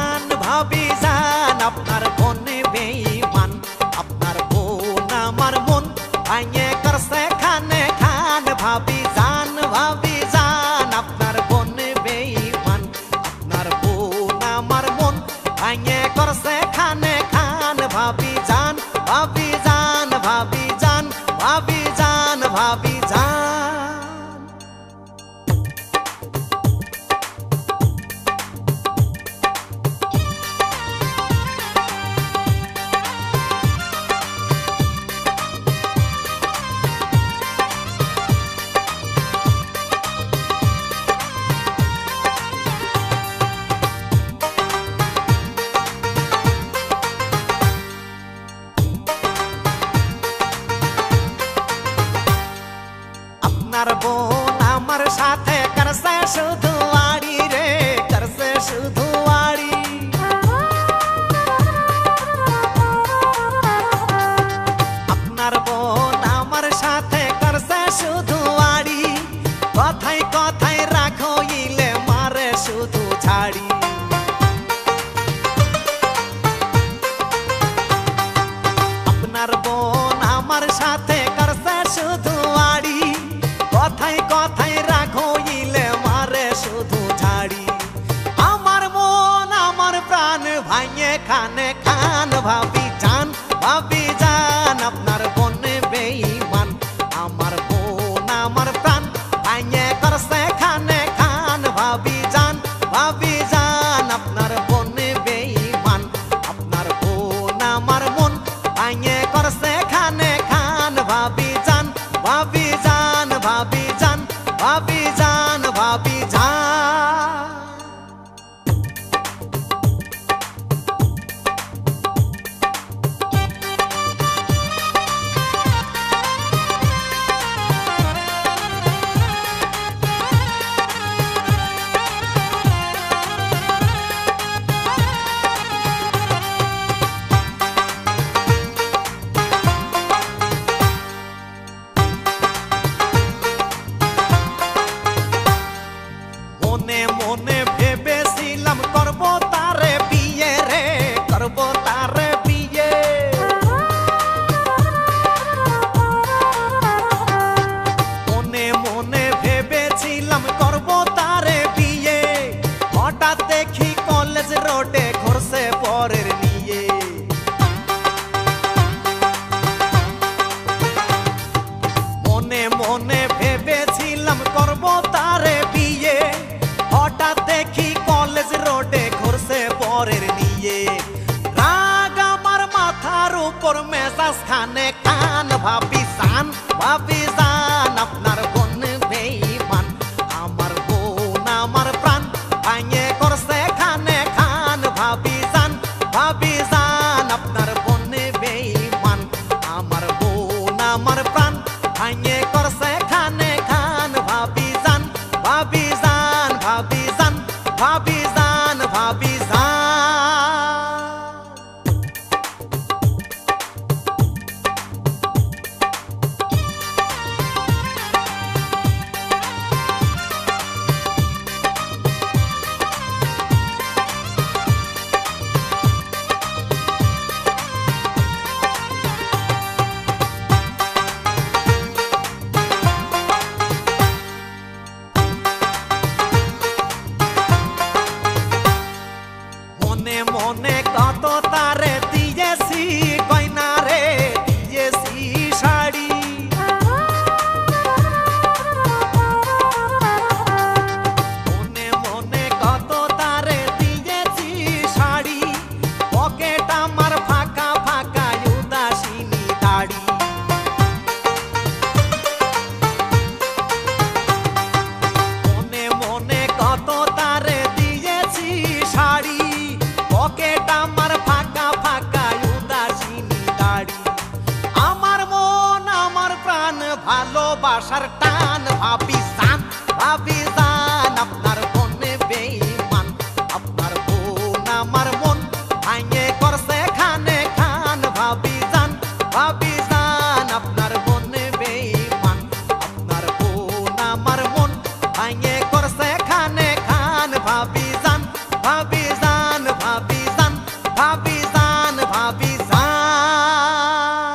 জান ভাবি জান আপনার বনে বেঈমান আপনার বোন আমার মন ভাঙে করছে খানে খান ভাবি জান আপনার বনে বেঈমান আপনার বোন আমার মন ভাঙে করছে খানে খান ভাবি জান ভাবি জান ভাবি জান ভাবি জান ভাবি জান আপনার বোন আমার সাথে করছে শুধু আড়ি রে করছে শুধু আড়ি আপনার বোন আমার সাথে করছে শুধু আড়ি কথাই কথাই রাখো ইলে মারে শুধু ছাড়ি আপনার বোন আমার সাথে করছে শুধু আড়ি কথাই কথাই রাখো ইলে মারে শুধু ছাড়ি আমার মন আমার প্রাণ ভাঙে খানে খান ভাবি জান আপনার বনে বেঈমান আমার বোন আমার প্রাণ ভাঙে করছে খানে খান ভাবি জান আপনার বনে বেঈমান আপনার বোন আমার মন ভাঙে করছে খানে খান ভাবি জান ভাবি জান ভাবি জান ভাবি জান ভাবি জান মনে মনে ভেবেছিলাম করব তারে বিয়ে রে করব তারে বিয়ে মনে মনে ভেবেছিলাম করব তারে বিয়ে হঠাৎ দেখি কলেজ রোডে ঘুরছে পরের নিয়ে মনে মনে ভেবেছিলাম করব তারে বিয়ে হঠাৎ দেখি কলেজ রোডে ঘুরছে পরের নিয়ে রাগ আমার মাথার উপর মেজাজ খানে খান ভাবি জান আপনার বোন বেঈমান আমার বোন আমার প্রাণ ভাঙে করছে খানে খান ভাবি জান আপনার বোন বেঈমান আমার বোন আমার প্রাণ ভাঙে করছে খানে খান ভাবি জান ভাবি জান ভাবি জান ভাবি জান ভাবি জান মনে মনে কত তারে দিয়েছি গয়না রে দিয়েছি শাড়ি মনে মনে কত তারে দিয়েছি শাড়ি পকেট আমার ফাঁকা ফাঁকা উদাসীনী দাড়ি মনে মনে কত তারে দিয়েছি শাড়ি পকেট আমার ফাঁকা ফাঁকা উদাসীনী দাড়ি আমার মন আমার প্রাণ ভালোবাসার টান ভাবি জান